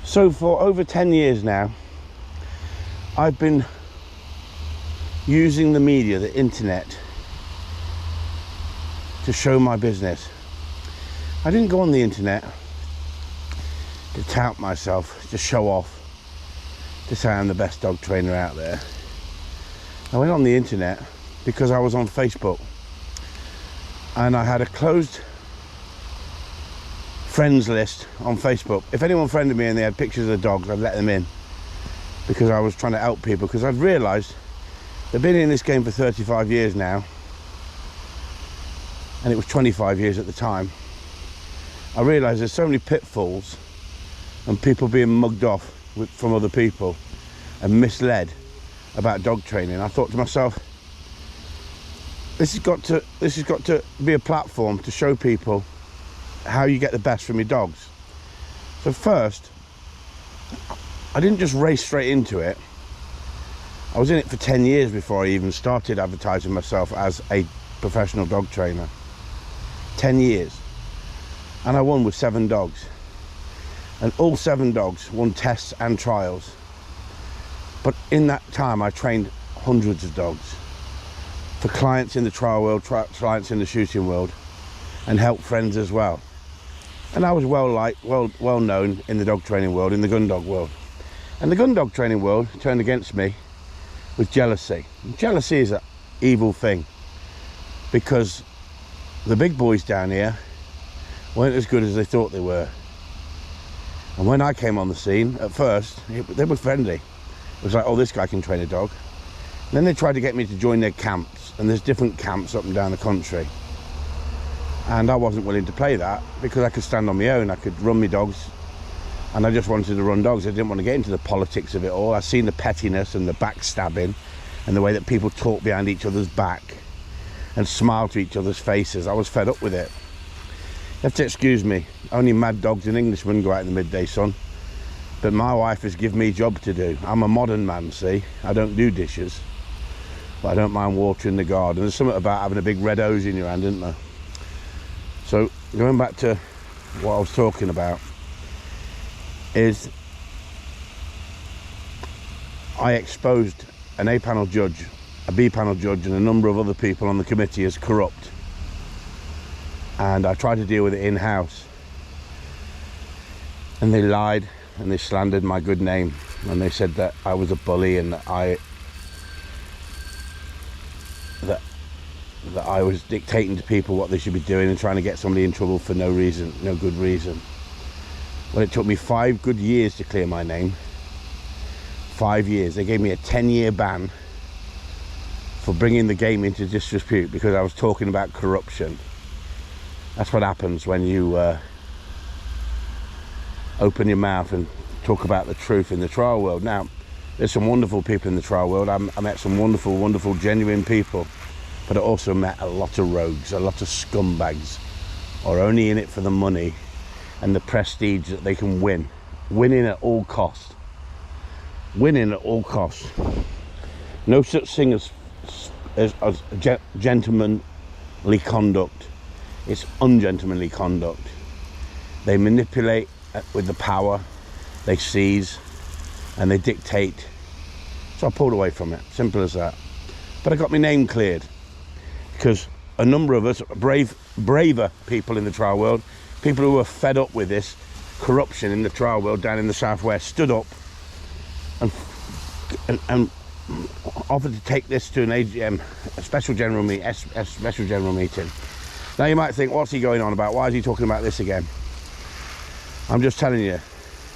So for over 10 years now, I've been using the media, the internet, to show my business. I didn't go on the internet to tout myself, to show off, to say I'm the best dog trainer out there. I went on the internet because I was on Facebook and I had a closed friends list on Facebook. If anyone friended me and they had pictures of the dogs, I'd let them in, because I was trying to help people, because I've realised they've been in this game for 35 years now, and it was 25 years at the time. I realised there's so many pitfalls and people being mugged off from other people and misled about dog training. I thought to myself, this has got to be a platform to show people how you get the best from your dogs. So first, I didn't just race straight into it. I was in it for 10 years before I even started advertising myself as a professional dog trainer. 10 years. And I won with 7 dogs. And all 7 dogs won tests and trials. But in that time, I trained hundreds of dogs for clients in the trial world, clients in the shooting world, and helped friends as well. And I was well known in the dog training world, in the gun dog world. And the gun dog training world turned against me with jealousy. And jealousy is an evil thing, because the big boys down here weren't as good as they thought they were. And when I came on the scene, at first, they were friendly. It was like, oh, this guy can train a dog. And then they tried to get me to join their camps, and there's different camps up and down the country. And I wasn't willing to play that, because I could stand on my own, I could run my dogs, and I just wanted to run dogs. I didn't want to get into the politics of it all. I've seen the pettiness and the backstabbing and the way that people talk behind each other's back and smile to each other's faces. I was fed up with it. You have to excuse me, only mad dogs and Englishmen go out in the midday sun. But my wife has given me a job to do. I'm a modern man, see? I don't do dishes, but I don't mind watering the garden. There's something about having a big red hose in your hand, isn't there? So going back to what I was talking about, is I exposed an A panel judge, a B panel judge, and a number of other people on the committee as corrupt. And I tried to deal with it in-house. And they lied and they slandered my good name. And they said that I was a bully and that I was dictating to people what they should be doing and trying to get somebody in trouble for no reason, no good reason. Well, it took me 5 good years to clear my name. 5 years. They gave me a 10-year ban for bringing the game into disrepute because I was talking about corruption. That's what happens when you open your mouth and talk about the truth in the trial world. Now, there's some wonderful people in the trial world. I met some wonderful, genuine people. But I also met a lot of rogues, a lot of scumbags, who are only in it for the money and the prestige that they can win. Winning at all costs. Winning at all costs. No such thing as gentlemanly conduct. It's ungentlemanly conduct. They manipulate with the power, they seize, and they dictate. So I pulled away from it, simple as that. But I got my name cleared, because a number of us, braver people in the trial world, people who were fed up with this corruption in the trial world down in the southwest, stood up and offered to take this to an AGM, a special general meeting. Now you might think, what's he going on about? Why is he talking about this again? I'm just telling you,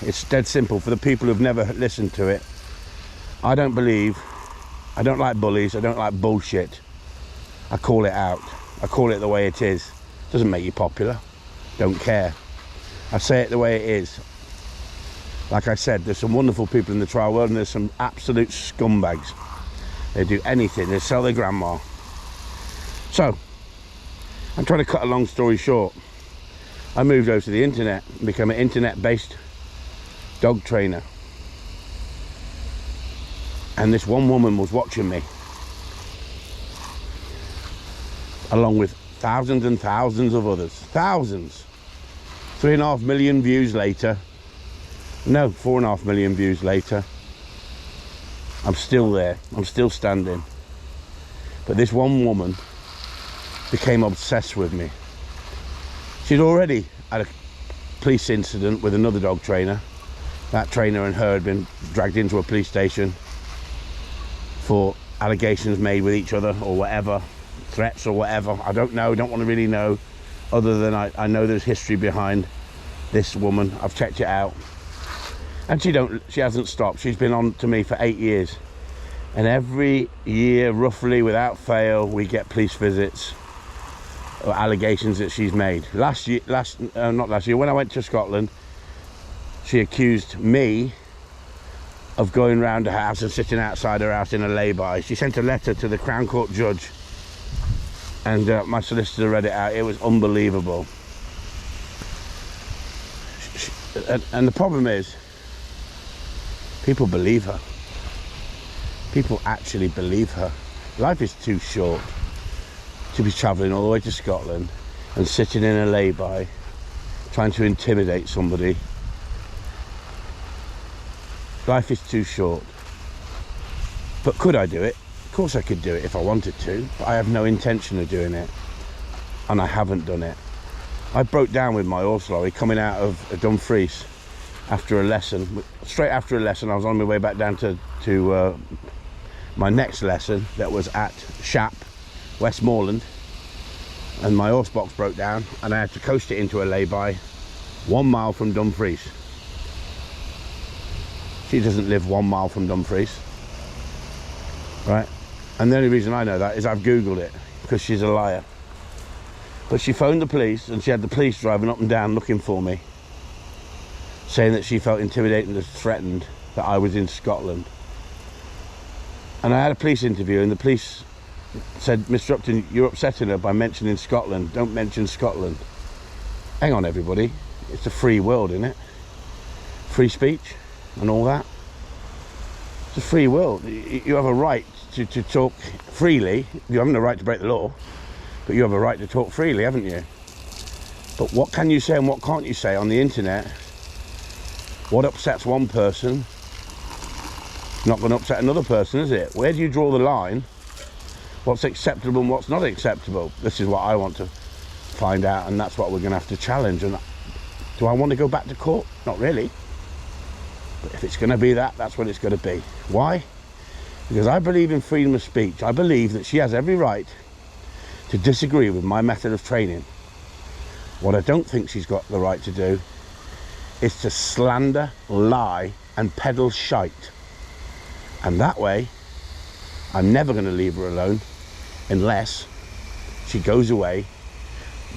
it's dead simple. For the people who've never listened to it, I don't like bullies, I don't like bullshit. I call it out. I call it the way it is. Doesn't make you popular. Don't care. I say it the way it is. Like I said, there's some wonderful people in the trial world and there's some absolute scumbags. They do anything. They sell their grandma. So, I'm trying to cut a long story short. I moved over to the internet and became an internet-based dog trainer. And this one woman was watching me, along with thousands and thousands of others. Thousands. 3.5 million views later, No, 4.5 million views later, I'm still there. I'm still standing. But this one woman became obsessed with me. She'd already had a police incident with another dog trainer. That trainer and her had been dragged into a police station for allegations made with each other or whatever, threats or whatever. I don't know, don't want to really know, other than I know there's history behind this woman. I've checked it out. And she hasn't stopped. She's been on to me for 8 years. And every year, roughly, without fail, we get police visits or allegations that she's made. Not last year, when I went to Scotland, she accused me of going round her house and sitting outside her house in a lay-by. She sent a letter to the Crown Court judge, and my solicitor read it out. It was unbelievable. And the problem is, people believe her. People actually believe her. Life is too short to be travelling all the way to Scotland and sitting in a lay-by trying to intimidate somebody. Life is too short. But could I do it? Of course I could do it if I wanted to, but I have no intention of doing it, and I haven't done it. I broke down with my horse lorry coming out of Dumfries after a lesson. Straight after a lesson, I was on my way back down to my next lesson that was at Shap, Westmoreland, and my horse box broke down and I had to coast it into a lay-by 1 mile from Dumfries. She doesn't live 1 mile from Dumfries, right? And the only reason I know that is I've googled it, because she's a liar. But she phoned the police, and she had the police driving up and down looking for me, saying that she felt intimidated and threatened that I was in Scotland. And I had a police interview, and the police said, Mr. Upton, you're upsetting her by mentioning Scotland. Don't mention Scotland. Hang on, everybody. It's a free world, isn't it? Free speech and all that. It's a free world. You have a right to talk freely. You haven't a right to break the law, but you have a right to talk freely, haven't you? But what can you say and what can't you say on the internet? What upsets one person not going to upset another person, is it? Where do you draw the line? What's acceptable and what's not acceptable? This is what I want to find out, and that's what we're going to have to challenge. And do I want to go back to court? Not really. But if it's going to be that, that's what it's going to be. Why? Because I believe in freedom of speech. I believe that she has every right to disagree with my method of training. What I don't think she's got the right to do is to slander, lie, and peddle shite. And that way, I'm never going to leave her alone unless she goes away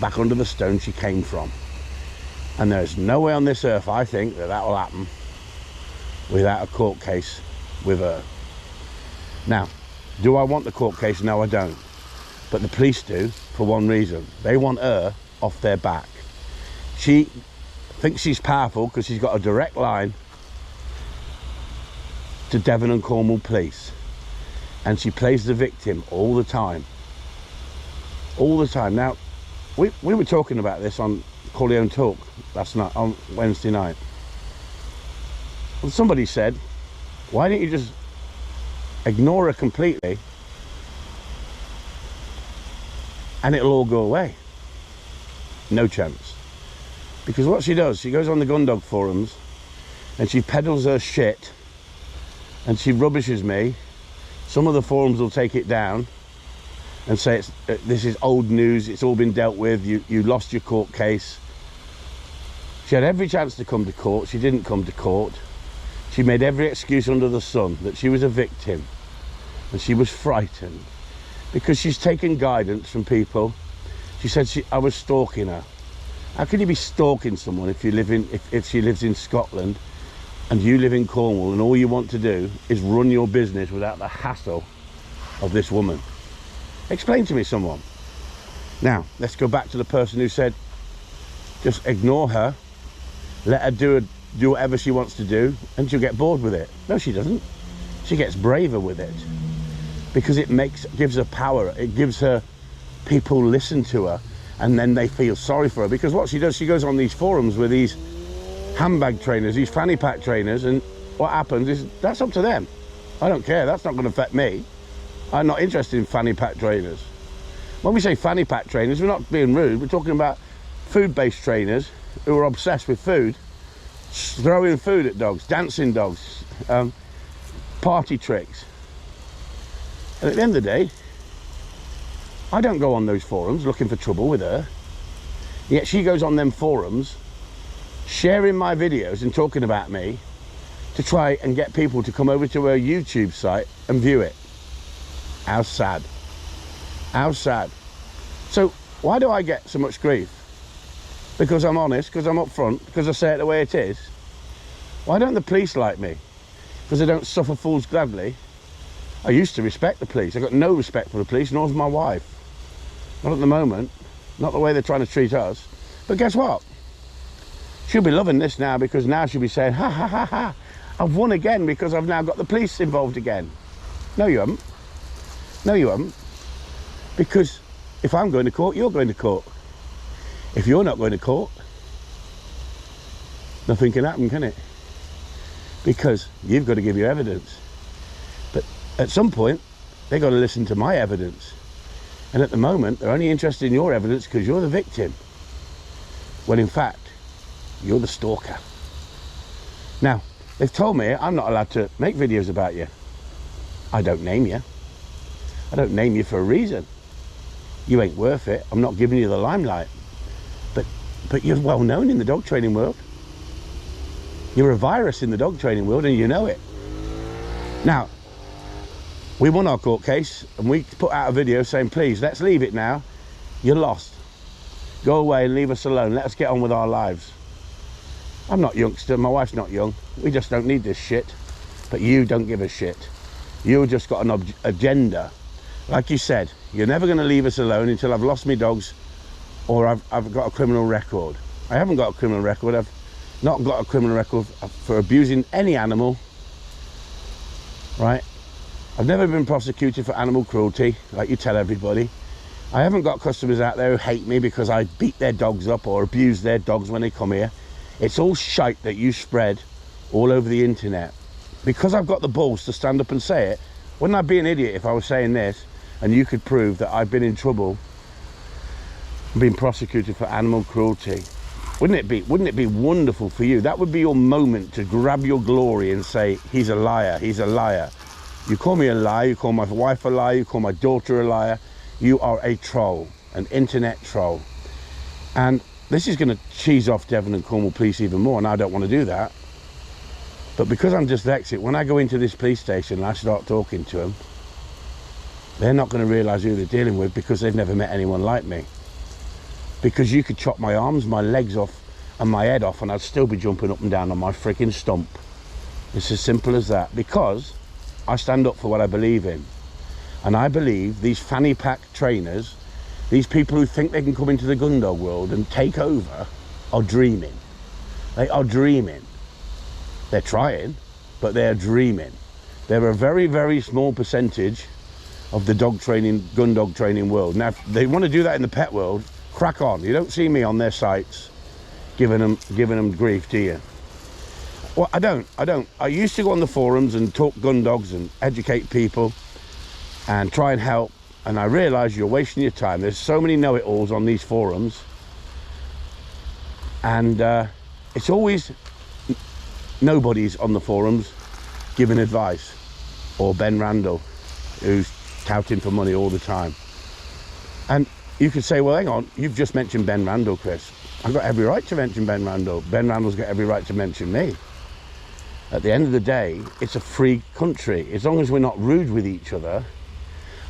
back under the stone she came from. And there's no way on this earth, I think, that will happen without a court case with her. Now, do I want the court case? No, I don't. But the police do, for one reason. They want her off their back. She thinks she's powerful because she's got a direct line to Devon and Cornwall police. And she plays the victim all the time. All the time. Now, we were talking about this on Corleone Talk last night, on Wednesday night. And somebody said, why don't you just ignore her completely and it'll all go away? No chance. Because what she does, she goes on the gun dog forums and she peddles her shit and she rubbishes me. Some of the forums will take it down and say this is old news, it's all been dealt with, you lost your court case. She had every chance to come to court. She didn't come to court. She made every excuse under the sun that she was a victim and she was frightened because she's taken guidance from people. She said I was stalking her. How can you be stalking someone if you live in if she lives in Scotland and you live in Cornwall and all you want to do is run your business without the hassle of this woman? Explain to me, someone. Now, let's go back to the person who said, just ignore her, let her do whatever she wants to do, and she'll get bored with it. No, she doesn't. She gets braver with it because it gives her power. It gives her people listen to her, and then they feel sorry for her. Because what she does, she goes on these forums with these handbag trainers, these fanny pack trainers, and what happens is that's up to them. I don't care, that's not going to affect me. I'm not interested in fanny pack trainers. When we say fanny pack trainers, we're not being rude, we're talking about food-based trainers who are obsessed with food, throwing food at dogs, dancing dogs, party tricks. And at the end of the day, I don't go on those forums looking for trouble with her. Yet she goes on them forums, sharing my videos and talking about me to try and get people to come over to her YouTube site and view it. How sad. How sad. So why do I get so much grief? Because I'm honest, because I'm upfront, because I say it the way it is. Why don't the police like me? Because they don't suffer fools gladly. I used to respect the police. I've got no respect for the police, nor has my wife. Not at the moment. Not the way they're trying to treat us. But guess what? She'll be loving this now, because now she'll be saying, ha ha ha ha, I've won again because I've now got the police involved again. No, you haven't. No, you haven't. Because if I'm going to court, you're going to court. If you're not going to court, nothing can happen, can it? Because you've got to give your evidence. But at some point, they've got to listen to my evidence. And at the moment, they're only interested in your evidence because you're the victim. When in fact, you're the stalker. Now, they've told me I'm not allowed to make videos about you. I don't name you. I don't name you for a reason. You ain't worth it. I'm not giving you the limelight. But you're well known in the dog training world. You're a virus in the dog training world, and you know it. Now, we won our court case, and we put out a video saying, please, let's leave it now. You're lost. Go away and leave us alone. Let us get on with our lives. I'm not youngster, my wife's not young. We just don't need this shit. But you don't give a shit. You've just got an agenda. Like you said, you're never going to leave us alone until I've lost my dogs or I've got a criminal record. I haven't got a criminal record. I've not got a criminal record for abusing any animal, right? I've never been prosecuted for animal cruelty, like you tell everybody. I haven't got customers out there who hate me because I beat their dogs up or abuse their dogs when they come here. It's all shite that you spread all over the internet. Because I've got the balls to stand up and say it, wouldn't I be an idiot if I was saying this and you could prove that I've been in trouble and been prosecuted for animal cruelty? Wouldn't it be wonderful for you? That would be your moment to grab your glory and say, he's a liar, he's a liar. You call me a liar, you call my wife a liar, you call my daughter a liar. You are a troll, an internet troll. And this is going to cheese off Devon and Cornwall police even more, and I don't want to do that. But because I'm dyslexic, when I go into this police station and I start talking to them, they're not going to realise who they're dealing with because they've never met anyone like me. Because you could chop my arms, my legs off and my head off and I'd still be jumping up and down on my freaking stump. It's as simple as that. Because I stand up for what I believe in. And I believe these fanny pack trainers, these people who think they can come into the gun dog world and take over, are dreaming. They are dreaming. They're trying, but they're dreaming. They're a very, very small percentage of the dog training, gun dog training world. Now, if they want to do that in the pet world, crack on. You don't see me on their sites giving them grief, do you? Well, I don't. I used to go on the forums and talk gun dogs and educate people and try and help, and I realise you're wasting your time. There's so many know-it-alls on these forums, and it's always nobody's on the forums giving advice, or Ben Randall, who's touting for money all the time. And you could say, well, hang on, you've just mentioned Ben Randall, Chris. I've got every right to mention Ben Randall. Ben Randall's got every right to mention me. At the end of the day, it's a free country. As long as we're not rude with each other,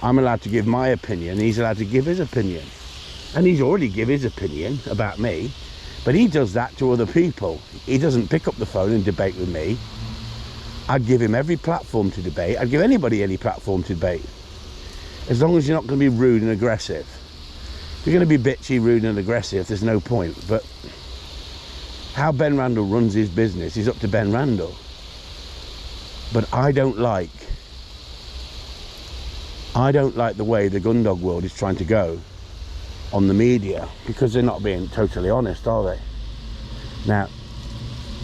I'm allowed to give my opinion, he's allowed to give his opinion. And he's already given his opinion about me, but he does that to other people. He doesn't pick up the phone and debate with me. I'd give him every platform to debate. I'd give anybody any platform to debate. As long as you're not going to be rude and aggressive. If you're going to be bitchy, rude and aggressive, there's no point. But how Ben Randall runs his business is up to Ben Randall. But I don't like the way the gun dog world is trying to go on the media, because they're not being totally honest, are they? Now,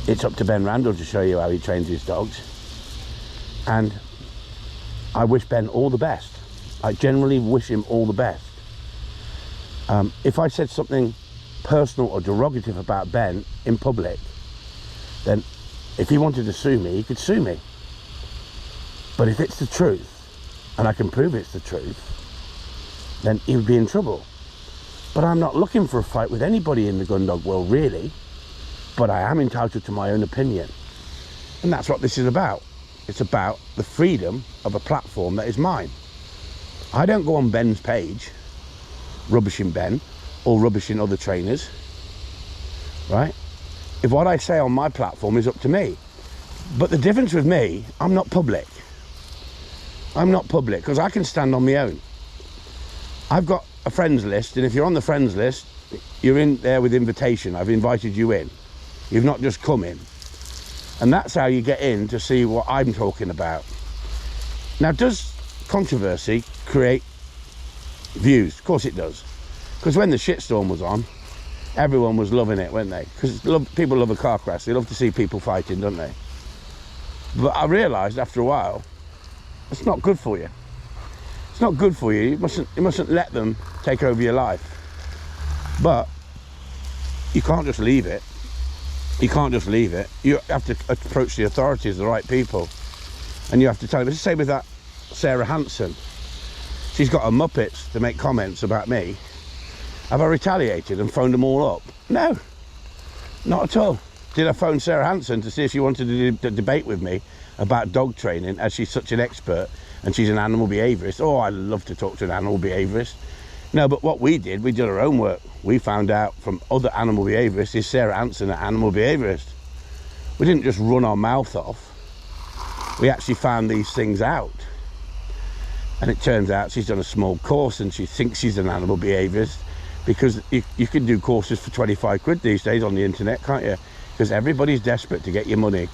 It's up to Ben Randall to show you how he trains his dogs. And I wish Ben all the best. I generally wish him all the best. If I said something personal or derogative about Ben in public, then if he wanted to sue me, he could sue me. But if it's the truth, and I can prove it's the truth, then he would be in trouble. But I'm not looking for a fight with anybody in the gun dog world, really. But I am entitled to my own opinion. And that's what this is about. It's about the freedom of a platform that is mine. I don't go on Ben's page, rubbishing Ben, or rubbishing other trainers, right? If what I say on my platform is up to me. But the difference with me, I'm not public. I'm not public because I can stand on my own. I've got a friends list, and if you're on the friends list, you're in there with invitation. I've invited you in. You've not just come in. And that's how you get in to see what I'm talking about. Now, does controversy create views? Of course it does. Because when the shitstorm was on, everyone was loving it, weren't they? Because people love a car crash. They love to see people fighting, don't they? But I realised after a while, it's not good for you. It's not good for you. You mustn't let them take over your life. But you can't just leave it. You can't just leave it. You have to approach the authorities, the right people, and you have to tell them. Let's say with that Sarah Hanson, she's got her Muppets to make comments about me. Have I retaliated and phoned them all up? No, not at all. Did I phone Sarah Hanson to see if she wanted to debate with me about dog training, as she's such an expert and she's an animal behaviourist? Oh, I love to talk to an animal behaviourist. No, but what we did our own work. We found out from other animal behaviourists, is Sarah Hanson an animal behaviourist? We didn't just run our mouth off. We actually found these things out. And it turns out she's done a small course and she thinks she's an animal behaviourist, because you can do courses for 25 quid these days on the internet, can't you? Because everybody's desperate to get your money.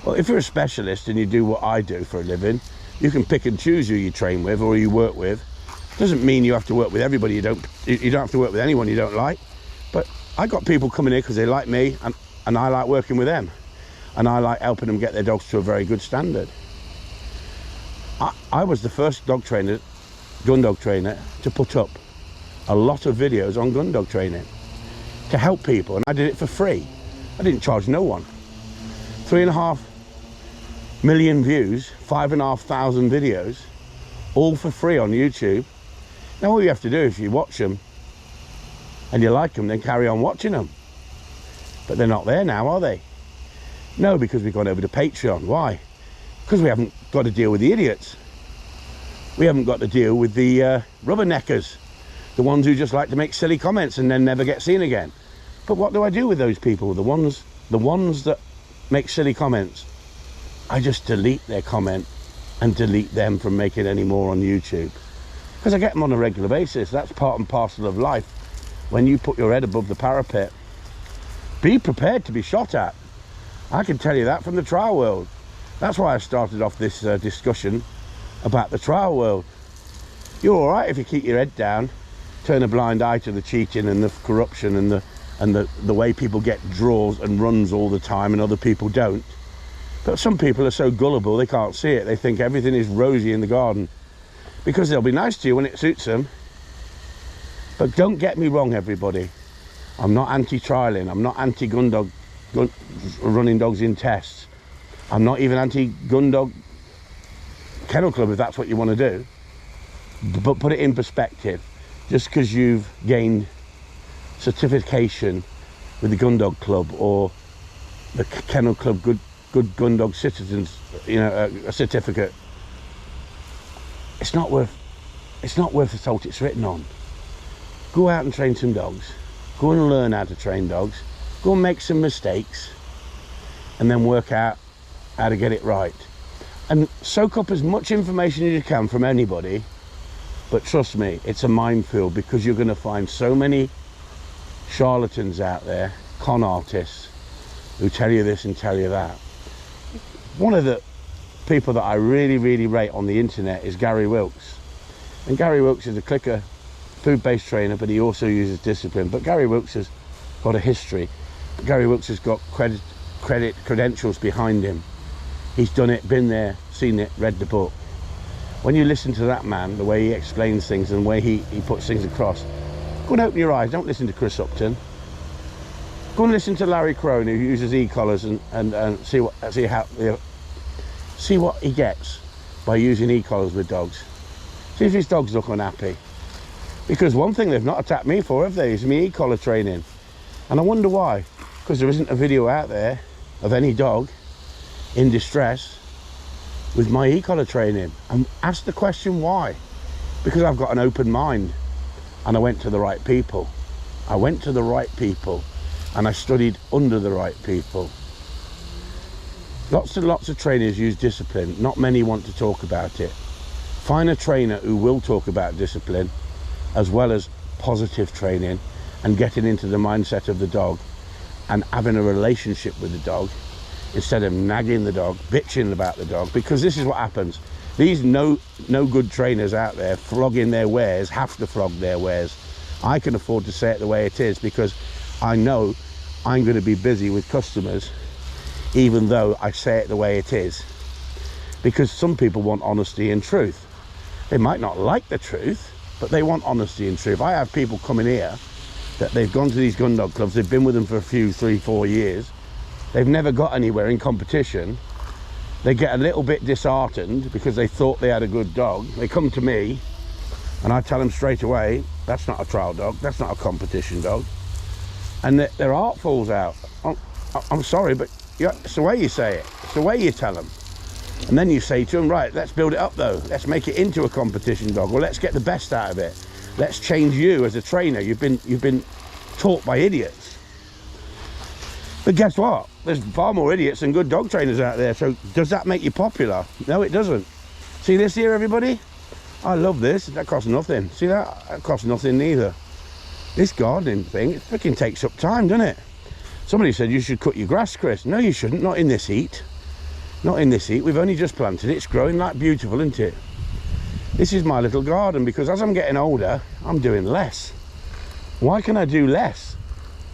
Well, if you're a specialist and you do what I do for a living, you can pick and choose who you train with or who you work with. Doesn't mean you have to work with everybody. You don't have to work with anyone you don't like. But I got people coming here because they like me, and I like working with them, and I like helping them get their dogs to a very good standard. I was the first gun dog trainer, to put up a lot of videos on gun dog training to help people, and I did it for free. I didn't charge no one. 3.5 million views, 5,500 videos, all for free on YouTube. Now all you have to do, if you watch them and you like them, then carry on watching them. But they're not there now, are they? No, because we've gone over to Patreon. Why? Because we haven't got to deal with the idiots. We haven't got to deal with the rubberneckers, the ones who just like to make silly comments and then never get seen again. But what do I do with those people? The ones that make silly comments, I just delete their comment and delete them from making any more on YouTube. Because I get them on a regular basis. That's part and parcel of life. When you put your head above the parapet, be prepared to be shot at. I can tell you that from the trial world. That's why I started off this discussion about the trial world. You're all right if you keep your head down, turn a blind eye to the cheating and the corruption and the way people get draws and runs all the time and other people don't. But some people are so gullible they can't see it. They think everything is rosy in the garden, because they'll be nice to you when it suits them. But don't get me wrong, everybody. I'm not anti-trialing. I'm not anti-gun dog, running dogs in tests. I'm not even anti-gun dog kennel club, if that's what you want to do. But put it in perspective. Just because you've gained certification with the gun dog club or the kennel club good gun dog citizens, a certificate, it's not worth the salt it's written on. Go out and train some dogs. Go and learn how to train dogs. Go and make some mistakes, and then work out how to get it right. And soak up as much information as you can from anybody. But trust me, it's a minefield, because you're going to find so many charlatans out there, con artists, who tell you this and tell you that. One of the people that I really, really rate on the internet is Gary Wilkes. And Gary Wilkes is a clicker, food-based trainer, but he also uses discipline. But Gary Wilkes has got a history. Gary Wilkes has got credentials behind him. He's done it, been there, seen it, read the book. When you listen to that man, the way he explains things and the way he puts things across, go and open your eyes. Don't listen to Chris Upton. Go and listen to Larry Crone, who uses e-collars, and see what he gets by using e-collars with dogs. See if his dogs look unhappy. Because one thing they've not attacked me for, have they, is me e-collar training. And I wonder why. Because there isn't a video out there of any dog in distress with my e-collar training. And ask the question why. Because I've got an open mind, and I went to the right people. I went to the right people, and I studied under the right people. Lots and lots of trainers use discipline. Not many want to talk about it. Find a trainer who will talk about discipline, as well as positive training and getting into the mindset of the dog and having a relationship with the dog, instead of nagging the dog, bitching about the dog. Because this is what happens. These no good trainers out there flogging their wares have to flog their wares. I can afford to say it the way it is, because I know I'm going to be busy with customers, even though I say it the way it is. Because some people want honesty and truth. They might not like the truth, but they want honesty and truth. I have people coming here that they've gone to these gun dog clubs, they've been with them for a few, 3-4 years, they've never got anywhere in competition. They get a little bit disheartened because they thought they had a good dog. They come to me and I tell them straight away, that's not a trial dog, that's not a competition dog. And their heart falls out. I'm sorry, but it's the way you say it, it's the way you tell them. And then you say to them, right, let's build it up though, let's make it into a competition dog, or let's get the best out of it, let's change you as a trainer. You've been taught by idiots. But guess what, there's far more idiots than good dog trainers out there. So does that make you popular? No, it doesn't. See this here, everybody? I love this. That costs nothing. See that? That costs nothing neither. This gardening thing, it freaking takes up time, doesn't it? Somebody said you should cut your grass, Chris. No, you shouldn't. Not in this heat. Not in this heat. We've only just planted it. It's growing like beautiful, isn't it? This is my little garden, because as I'm getting older, I'm doing less. Why can I do less?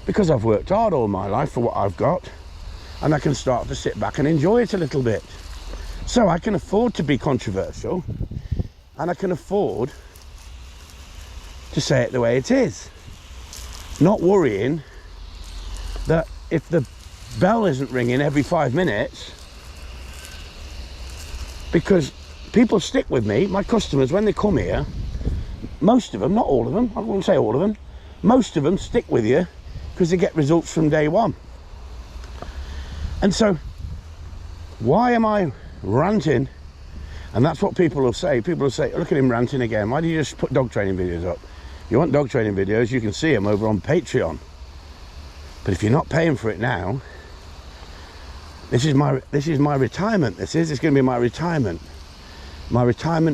Because I've worked hard all my life for what I've got, and I can start to sit back and enjoy it a little bit. So I can afford to be controversial, and I can afford to say it the way it is. Not worrying that if the bell isn't ringing every 5 minutes, because people stick with me, my customers, when they come here, most of them, not all of them, I won't say all of them, most of them stick with you because they get results from day one. And so why am I ranting? And that's what people will say. People will say, look at him ranting again. Why do you just put dog training videos up? You want dog training videos, you can see them over on Patreon. But if you're not paying for it now, this is my retirement. It's going to be my retirement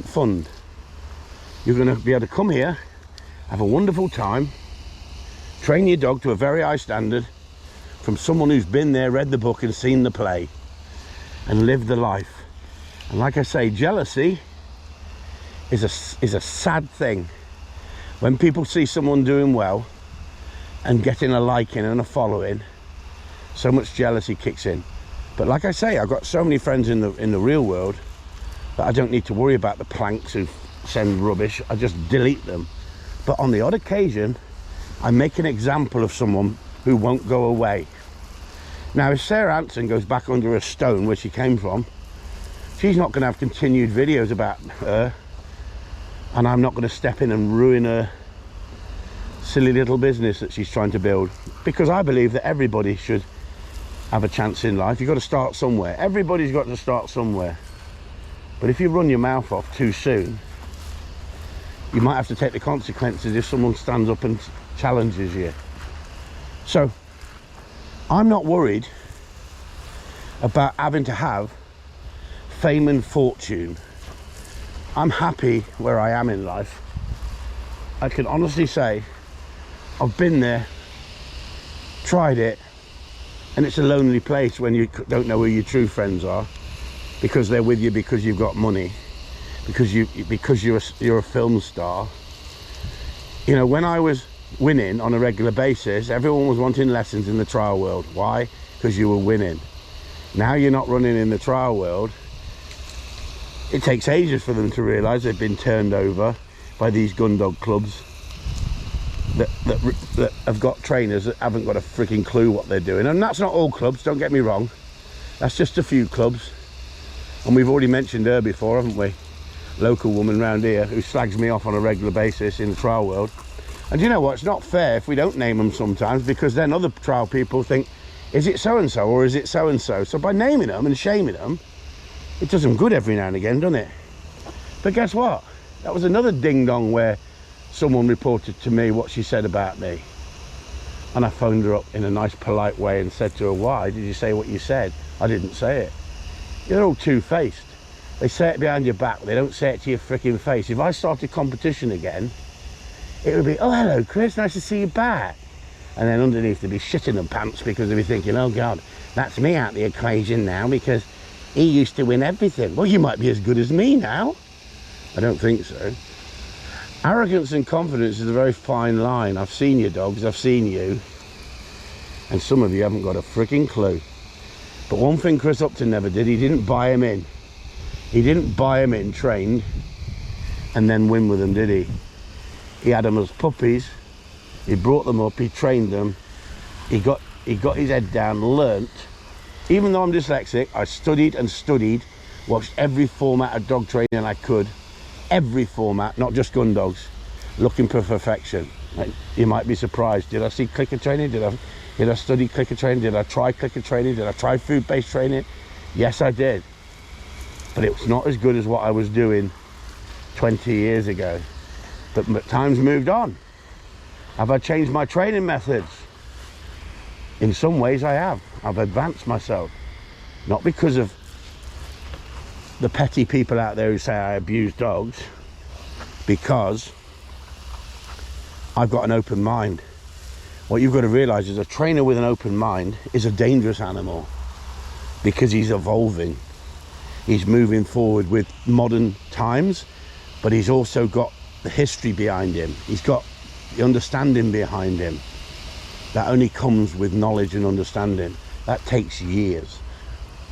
fund. You're going to be able to come here, have a wonderful time, train your dog to a very high standard from someone who's been there, read the book and seen the play and lived the life. And like I say, jealousy is a sad thing. When people see someone doing well and getting a liking and a following, so much jealousy kicks in. But like I say, I've got so many friends in the real world that I don't need to worry about the planks who send rubbish. I just delete them. But on the odd occasion, I make an example of someone who won't go away. Now, if Sarah Hanson goes back under a stone where she came from, she's not going to have continued videos about her, and I'm not going to step in and ruin her silly little business that she's trying to build, because I believe that everybody should have a chance in life. You've got to start somewhere. Everybody's got to start somewhere. But if you run your mouth off too soon, you might have to take the consequences if someone stands up and challenges you. So I'm not worried about having to have fame and fortune. I'm happy where I am in life. I can honestly say I've been there, tried it, and it's a lonely place when you don't know who your true friends are, because they're with you because you've got money, because you're a film star. You know, when I was winning on a regular basis, everyone was wanting lessons in the trial world. Why? Because you were winning. Now you're not running in the trial world. It takes ages for them to realise they've been turned over by these gun dog clubs that have got trainers that haven't got a freaking clue what they're doing. And that's not all clubs, don't get me wrong. That's just a few clubs. And we've already mentioned her before, haven't we? Local woman round here who slags me off on a regular basis in the trial world. And you know what, it's not fair if we don't name them sometimes, because then other trial people think, is it so-and-so or is it so-and-so? So by naming them and shaming them, it does them good every now and again, doesn't it? But guess what? That was another ding-dong where someone reported to me what she said about me. And I phoned her up in a nice, polite way and said to her, why did you say what you said? I didn't say it. You're all two-faced. They say it behind your back, but they don't say it to your freaking face. If I started competition again, it would be, oh, hello, Chris, nice to see you back. And then underneath, they'd be shitting their pants because they'd be thinking, oh, God, that's me out the equation now because he used to win everything. Well, you might be as good as me now. I don't think so. Arrogance and confidence is a very fine line. I've seen you, dogs, I've seen you. And some of you haven't got a freaking clue. But one thing Chris Upton never did, he didn't buy him in. He didn't buy him in trained and then win with them, did he? He had them as puppies. He brought them up, he trained them. He got his head down, learnt. Even though I'm dyslexic, I studied and studied, watched every format of dog training I could. Every format, not just gun dogs, looking for perfection. You might be surprised. Did I see clicker training? Did I study clicker training? Did I try clicker training? Did I try food-based training? Yes, I did. But it was not as good as what I was doing 20 years ago. But time's moved on. Have I changed my training methods? In some ways I have. I've advanced myself. Not because of the petty people out there who say I abuse dogs, because I've got an open mind. What you've got to realise is a trainer with an open mind is a dangerous animal, because he's evolving. He's moving forward with modern times, but he's also got the history behind him. He's got the understanding behind him. That only comes with knowledge and understanding. That takes years.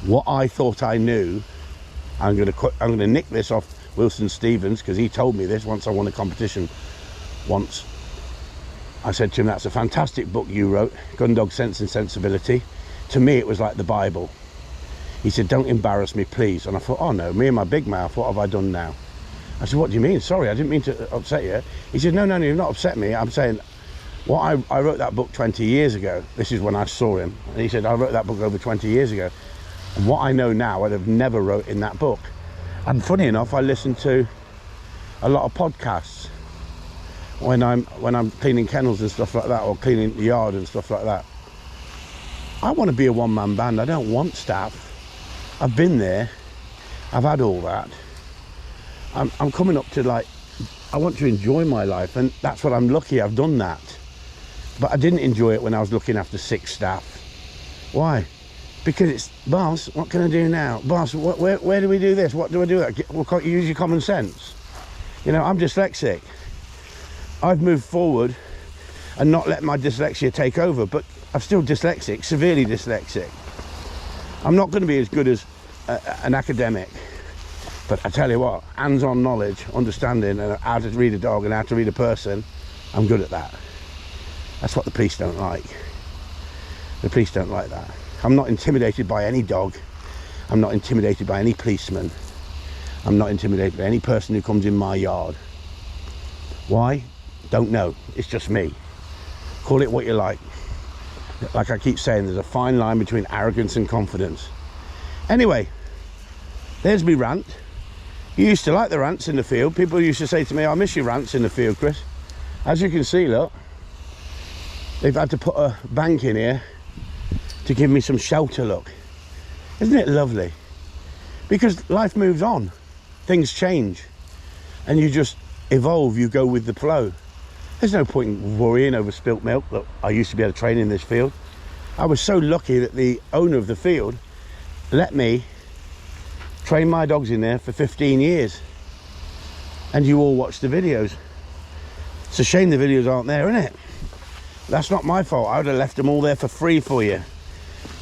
What I thought I knew, I'm going to nick this off Wilson Stevens, because he told me this once I won a competition once. I said to him, that's a fantastic book you wrote, Gun Dog Sense and Sensibility. To me, it was like the Bible. He said, don't embarrass me, please. And I thought, oh no, me and my big mouth, what have I done now? I said, what do you mean? Sorry, I didn't mean to upset you. He said, no, you've not upset me. I'm saying, I wrote that book 20 years ago. This is when I saw him. And he said, I wrote that book over 20 years ago. And what I know now, I'd have never wrote in that book. And funny enough, I listen to a lot of podcasts when I'm cleaning kennels and stuff like that, or cleaning the yard and stuff like that. I want to be a one-man band. I don't want staff. I've been there. I've had all that. I'm coming up to, like, I want to enjoy my life, and that's what I'm lucky I've done that. But I didn't enjoy it when I was looking after 6 staff. Why? Because it's, boss, what can I do now? Boss, where do we do this? What do I do that? Well, can't you use your common sense? You know, I'm dyslexic. I've moved forward and not let my dyslexia take over, but I'm still dyslexic, severely dyslexic. I'm not going to be as good as an academic, but I tell you what, hands-on knowledge, understanding and how to read a dog and how to read a person, I'm good at that. That's what the police don't like. The police don't like that. I'm not intimidated by any dog. I'm not intimidated by any policeman. I'm not intimidated by any person who comes in my yard. Why? Don't know. It's just me. Call it what you like. Like I keep saying, there's a fine line between arrogance and confidence. Anyway, there's me rant. You used to like the rants in the field. People used to say to me, I miss your rants in the field, Chris. As you can see, look, they've had to put a bank in here to give me some shelter, look. Isn't it lovely? Because life moves on. Things change. And you just evolve, you go with the flow. There's no point in worrying over spilt milk. Look, I used to be able to train in this field. I was so lucky that the owner of the field let me train my dogs in there for 15 years. And you all watch the videos. It's a shame the videos aren't there, isn't it? That's not my fault. I would have left them all there for free for you.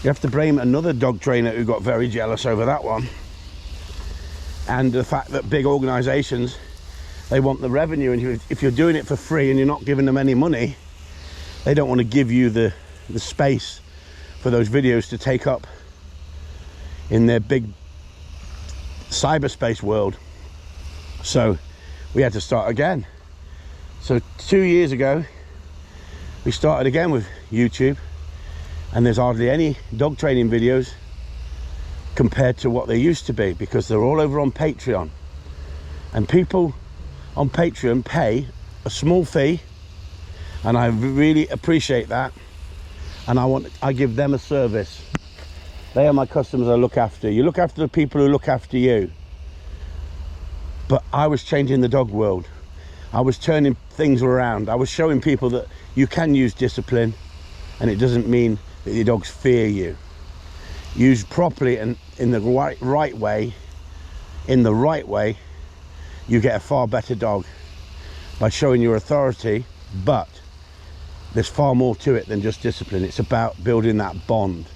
You have to blame another dog trainer who got very jealous over that one. And the fact that big organisations, they want the revenue, and if you're doing it for free and you're not giving them any money, they don't want to give you the space for those videos to take up in their big cyberspace world. So we had to start again. So 2 years ago, we started again with YouTube, and there's hardly any dog training videos compared to what they used to be, because they're all over on Patreon, and people on Patreon pay a small fee, and I really appreciate that, and I give them a service. They are my customers I look after. You look after the people who look after you. But I was changing the dog world. I was turning things around. I was showing people that you can use discipline, and it doesn't mean that your dogs fear you. Used properly and in the right way, you get a far better dog by showing your authority. But there's far more to it than just discipline. It's about building that bond,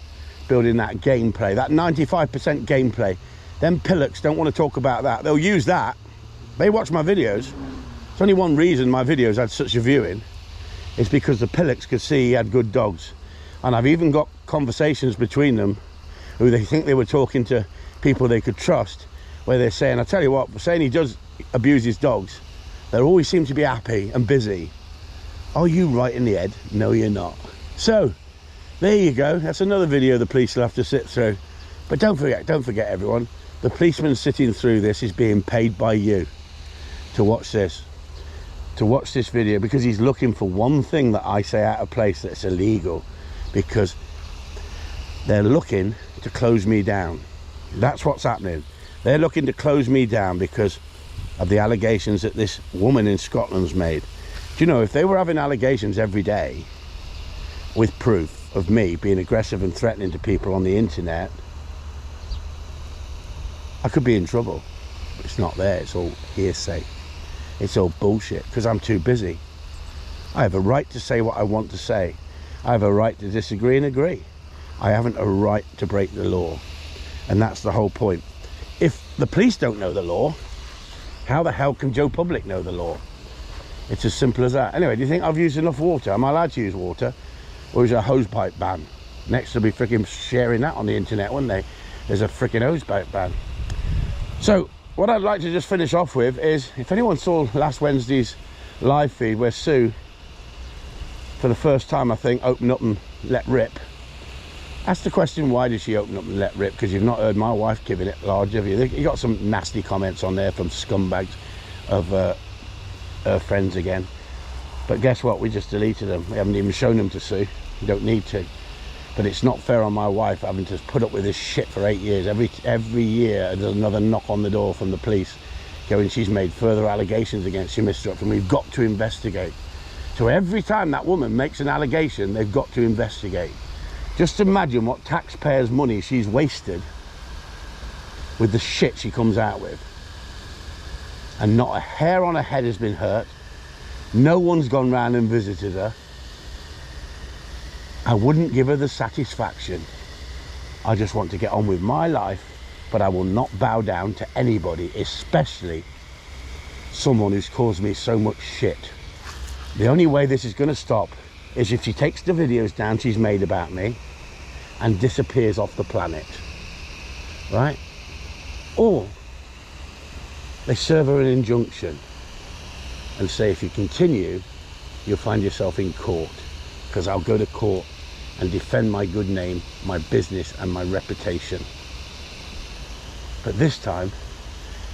building that gameplay, that 95% gameplay. Them pillocks don't want to talk about that. They'll use that. They watch my videos. It's only one reason my videos had such a viewing. It's because the pillocks could see he had good dogs. And I've even got conversations between them who they think they were talking to people they could trust, where they're saying, I tell you what, saying he does abuse his dogs, they always seem to be happy and busy. Are you right in the head? No, you're not. So there you go. That's another video the police will have to sit through. But don't forget everyone, the policeman sitting through this is being paid by you to watch this video, because he's looking for one thing that I say out of place that's illegal, because they're looking to close me down. That's what's happening. They're looking to close me down because of the allegations that this woman in Scotland's made. Do you know, if they were having allegations every day with proof of me being aggressive and threatening to people on the internet, I could be in trouble. But it's not there. It's all hearsay. It's all bullshit, because I'm too busy. I have a right to say what I want to say. I have a right to disagree and agree. I haven't a right to break the law. And that's the whole point. If the police don't know the law, how the hell can Joe Public know the law? It's as simple as that. Anyway, do you think I've used enough water? Am I allowed to use water? Or is there a hosepipe ban? Next they'll be freaking sharing that on the internet, wouldn't they? There's a freaking hosepipe ban. So what I'd like to just finish off with is, if anyone saw last Wednesday's live feed where Sue, for the first time I think, opened up and let rip. Ask the question, why did she open up and let rip? Because you've not heard my wife giving it large, have you? You got some nasty comments on there from scumbags of her friends again. But guess what? We just deleted them. We haven't even shown them to Sue. You don't need to. But it's not fair on my wife having to put up with this shit for 8 years. Every year there's another knock on the door from the police going, she's made further allegations against you, Mr. Upton. We've got to investigate. So every time that woman makes an allegation, they've got to investigate. Just imagine what taxpayers' money she's wasted with the shit she comes out with. And not a hair on her head has been hurt. No one's gone round and visited her. I wouldn't give her the satisfaction. I just want to get on with my life, but I will not bow down to anybody, especially someone who's caused me so much shit. The only way this is going to stop is if she takes the videos down she's made about me and disappears off the planet, right? Or they serve her an injunction and say, if you continue, you'll find yourself in court, because I'll go to court and defend my good name, my business and my reputation. But this time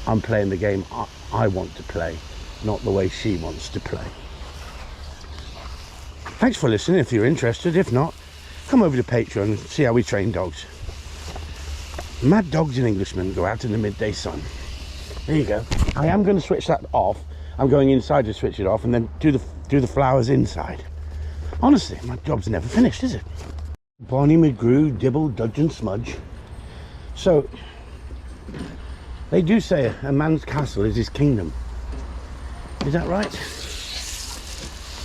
I'm playing the game I want to play, not the way she wants to play. Thanks for listening if you're interested. If not, come over to Patreon and see how we train dogs. Mad dogs and Englishmen go out in the midday sun. There you go. I am going to switch that off. I'm going inside to switch it off and then do the flowers inside. Honestly, my job's never finished, is it? Barney McGrew, Dibble, Dudge and Smudge. So, they do say a man's castle is his kingdom. Is that right?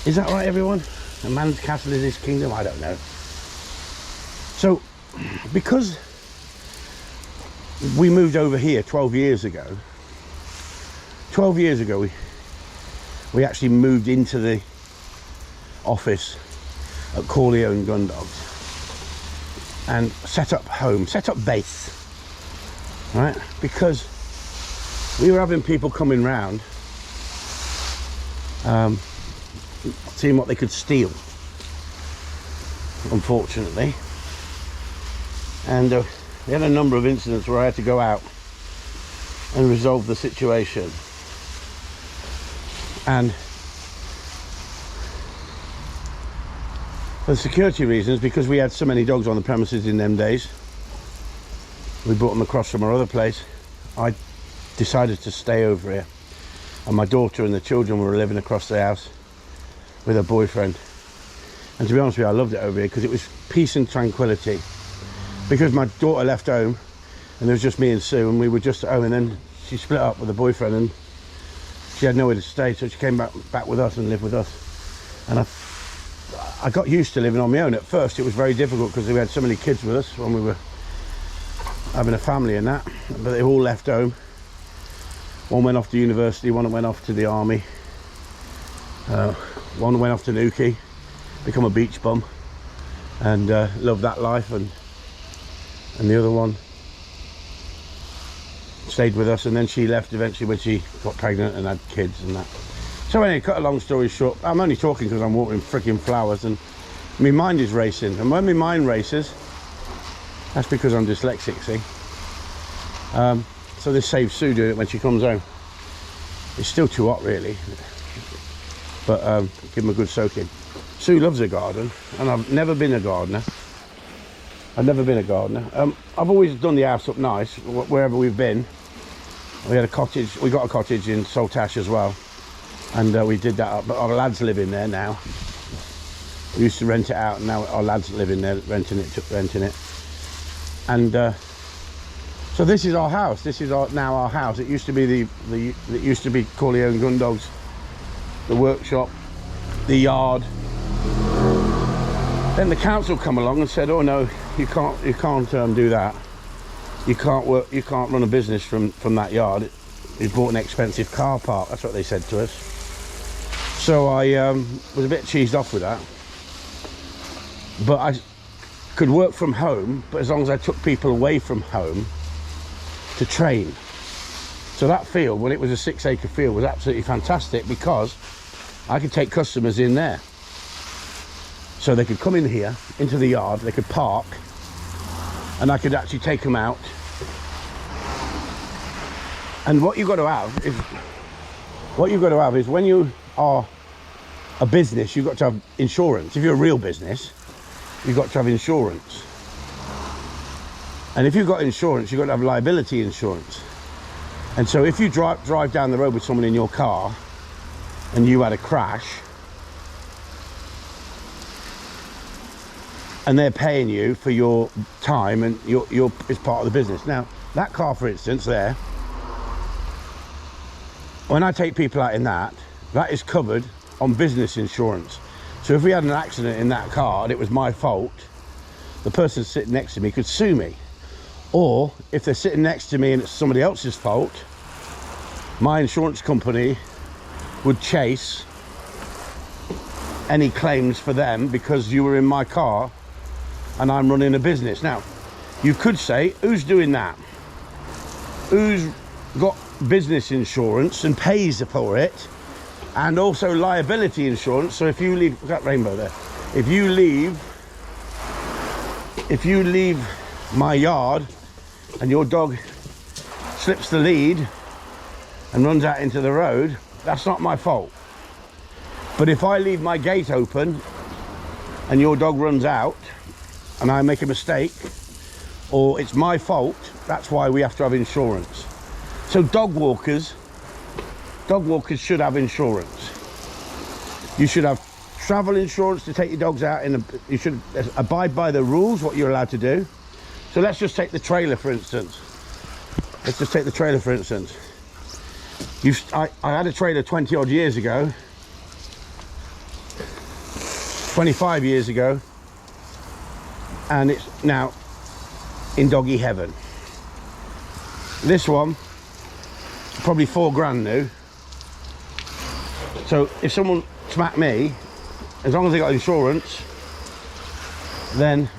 Is that right, everyone? A man's castle is his kingdom. I don't know. So, because we moved over here 12 years ago. 12 years ago, we actually moved into the office at Cornwall Gun Dogs and set up home, set up base, right? Because we were having people coming round, seeing what they could steal, unfortunately. And we had a number of incidents where I had to go out and resolve the situation. And for security reasons, because we had so many dogs on the premises in them days, we brought them across from our other place. I decided to stay over here, and my daughter and the children were living across the house with her boyfriend. And to be honest with you, I loved it over here because it was peace and tranquility. Because my daughter left home and there was just me and Sue, and we were just at home, and then she split up with her boyfriend and she had nowhere to stay, so she came back with us and lived with us. And I got used to living on my own. At first it was very difficult because we had so many kids with us when we were having a family and that, but they all left home. One went off to university, one went off to the army, one went off to Newquay, become a beach bum, and loved that life, and the other one stayed with us, and then she left eventually when she got pregnant and had kids and that. So anyway, cut a long story short, I'm only talking because I'm watering freaking flowers and my mind is racing, and when my mind races, that's because I'm dyslexic, see. So this saves Sue doing it when she comes home. It's still too hot really, but give them a good soaking. Sue loves a garden, and I've never been a gardener. I've always done the house up nice wherever we've been. We had a cottage, we got a cottage in Saltash as well, and we did that up, but our lads live in there now. We used to rent it out, and now our lads live in there renting it. And so this is our house. This is now our house. It used to be it used to be Cornwall Gun Dogs, the workshop, the yard. Then the council come along and said, "Oh no, you can't do that. You can't run a business from that yard. You bought an expensive car park." That's what they said to us. So I was a bit cheesed off with that. But I could work from home, but as long as I took people away from home to train. So that field, when it was a 6-acre field, was absolutely fantastic because I could take customers in there. So they could come in here, into the yard, they could park, and I could actually take them out. And what you've got to have is when you are a business, you've got to have insurance. If you're a real business, you've got to have insurance. And if you've got insurance, you've got to have liability insurance. And so if you drive down the road with someone in your car and you had a crash, and they're paying you for your time, and it's part of the business. Now, that car, for instance, there, when I take people out in that is covered on business insurance. So if we had an accident in that car and it was my fault, the person sitting next to me could sue me. Or if they're sitting next to me and it's somebody else's fault, my insurance company would chase any claims for them because you were in my car and I'm running a business. Now, you could say, who's doing that? Who's got business insurance and pays for it, and also liability insurance? So if you leave, look at that rainbow there. If you leave my yard and your dog slips the lead and runs out into the road, that's not my fault. But if I leave my gate open and your dog runs out and I make a mistake, or it's my fault, that's why we have to have insurance. So dog walkers should have insurance. You should have travel insurance to take your dogs out you should abide by the rules, what you're allowed to do. So let's just take the trailer for instance. I had a trailer 20 odd years ago, 25 years ago, and it's now in doggy heaven. This one, probably 4 grand new. So if someone smacked me, as long as they got insurance, then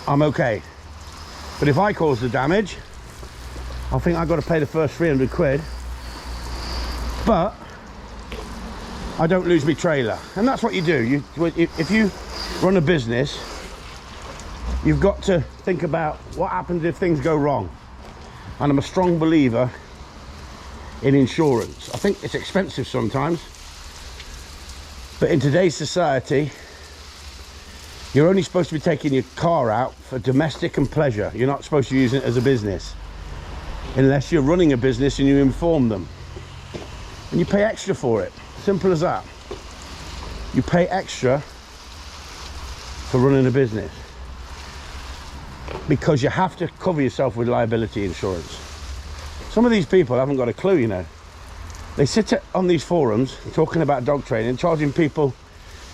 I'm okay. But if I cause the damage, I think I've got to pay the first 300 quid, but I don't lose my trailer. And that's what you do. If you run a business, you've got to think about what happens if things go wrong. And I'm a strong believer in insurance. I think it's expensive sometimes, but in today's society, you're only supposed to be taking your car out for domestic and pleasure. You're not supposed to use it as a business, unless you're running a business and you inform them. And you pay extra for it. Simple as that. You pay extra for running a business, because you have to cover yourself with liability insurance. Some of these people haven't got a clue, you know. They sit on these forums talking about dog training, charging people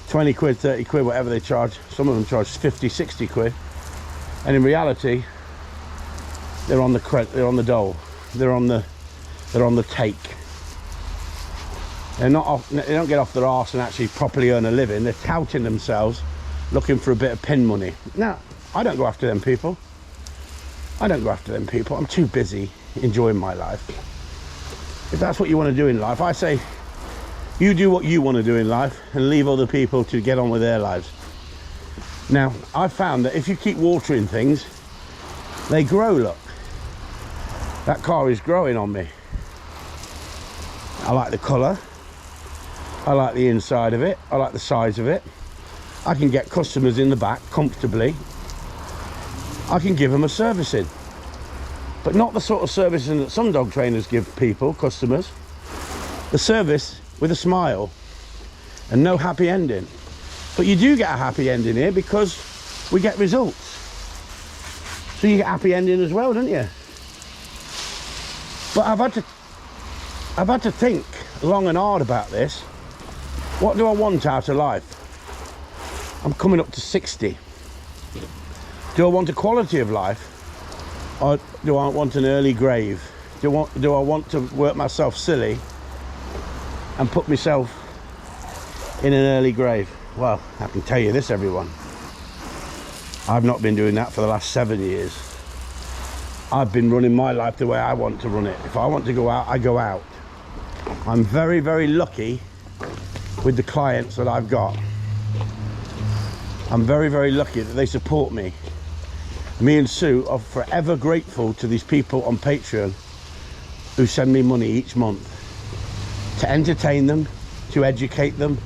20 quid, 30 quid, whatever they charge. Some of them charge 50, 60 quid. And in reality, they're on the dole. They're on the take. They don't get off their arse and actually properly earn a living. They're touting themselves, looking for a bit of pin money. Now, I don't go after them people. I'm too busy enjoying my life. If that's what you want to do in life, I say you do what you want to do in life and leave other people to get on with their lives. Now, I've found that if you keep watering things, they grow. Look, that car is growing on me. I like the colour, I like the inside of it, I like the size of it. I can get customers in the back comfortably. I can give them a servicing, but not the sort of servicing that some dog trainers give people, customers. The service with a smile and no happy ending. But you do get a happy ending here because we get results. So you get a happy ending as well, don't you? But I've had to think long and hard about this. What do I want out of life? I'm coming up to 60. Do I want a quality of life, or do I want an early grave? Do I want to work myself silly and put myself in an early grave? Well, I can tell you this, everyone. I've not been doing that for the last 7 years. I've been running my life the way I want to run it. If I want to go out, I go out. I'm very, very lucky with the clients that I've got. I'm very, very lucky that they support me. Me and Sue are forever grateful to these people on Patreon who send me money each month to entertain them, to educate them,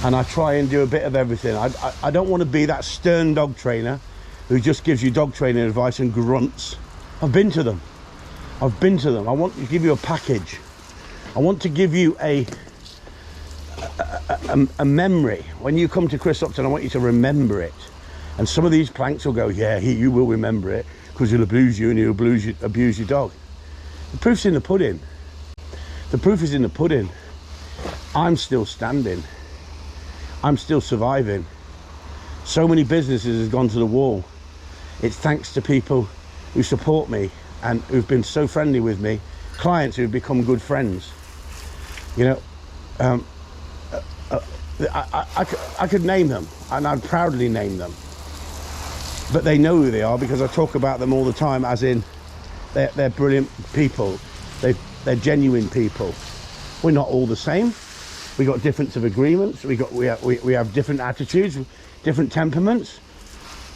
and I try and do a bit of everything. I don't want to be that stern dog trainer who just gives you dog training advice and grunts. I've been to them. I want to give you a package. I want to give you a memory. When you come to Chris Upton, I want you to remember it. And some of these planks will go, yeah, you will remember it, because he'll abuse you and he'll abuse your dog. The proof's in the pudding. The proof is in the pudding. I'm still standing. I'm still surviving. So many businesses have gone to the wall. It's thanks to people who support me and who've been so friendly with me, clients who've become good friends. You know, I could name them, and I'd proudly name them. But they know who they are because I talk about them all the time, as in they're brilliant people. They're genuine people. We're not all the same. We got difference of agreements. We have different attitudes, different temperaments.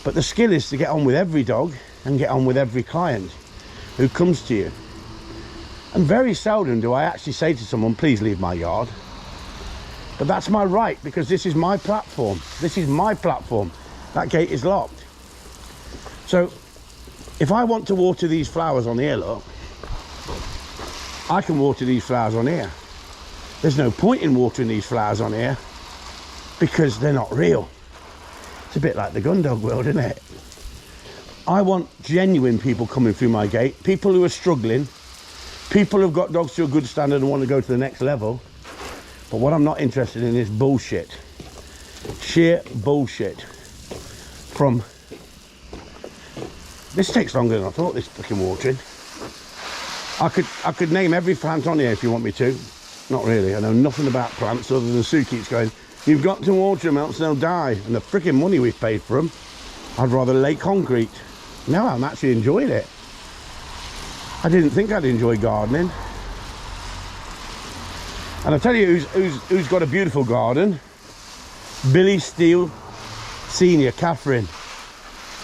But the skill is to get on with every dog and get on with every client who comes to you. And very seldom do I actually say to someone, please leave my yard. But that's my right, because this is my platform. This is my platform. That gate is locked. So if I want to water these flowers on here, look, I can water these flowers on here. There's no point in watering these flowers on here because they're not real. It's a bit like the gun dog world, isn't it? I want genuine people coming through my gate, people who are struggling, people who've got dogs to a good standard and want to go to the next level. But what I'm not interested in is bullshit. sheer bullshit from... This takes longer than I thought, this fucking watering. I could name every plant on here if you want me to. Not really, I know nothing about plants other than Sue keeps going, you've got to water them else they'll die. And the freaking money we've paid for them, I'd rather lay concrete. Now I'm actually enjoying it. I didn't think I'd enjoy gardening. And I'll tell you who's got a beautiful garden. Billy Steele Senior, Catherine,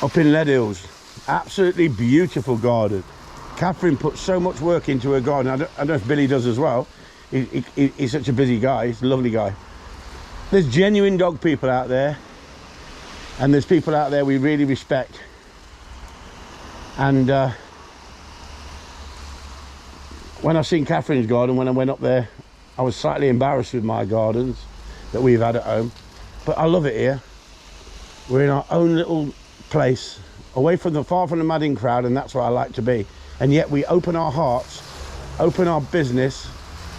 up in Lead Hills. Absolutely beautiful garden. Catherine puts so much work into her garden. I don't know if Billy does as well. He's such a busy guy. He's a lovely guy. There's genuine dog people out there, and there's people out there we really respect. And when I seen Catherine's garden, when I went up there, I was slightly embarrassed with my gardens that we've had at home. But I love it here. We're in our own little place, away from far from the madding crowd, and that's where I like to be. And yet we open our hearts, open our business,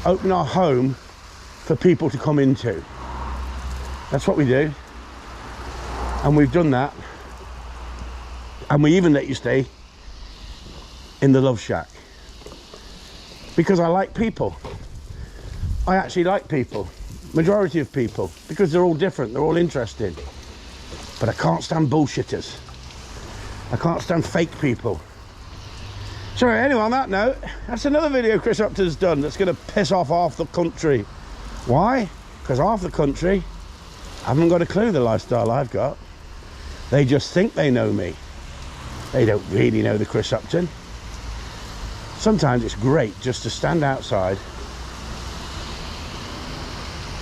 open our home for people to come into. That's what we do. And we've done that. And we even let you stay in the Love Shack. Because I like people. I actually like people. Majority of people. Because they're all different, they're all interesting. But I can't stand bullshitters. I can't stand fake people. So anyway, on that note, that's another video Chris Upton's done that's going to piss off half the country. Why? Because half the country haven't got a clue the lifestyle I've got. They just think they know me. They don't really know the Chris Upton. Sometimes it's great just to stand outside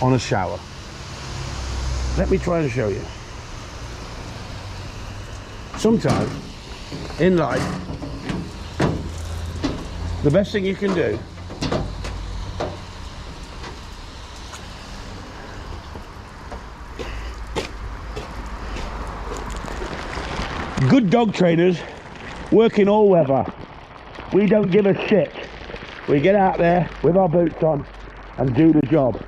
on a shower. Let me try and show you. Sometimes in life, the best thing you can do good dog trainers work in all weather. We don't give a shit. We get out there with our boots on and do the job.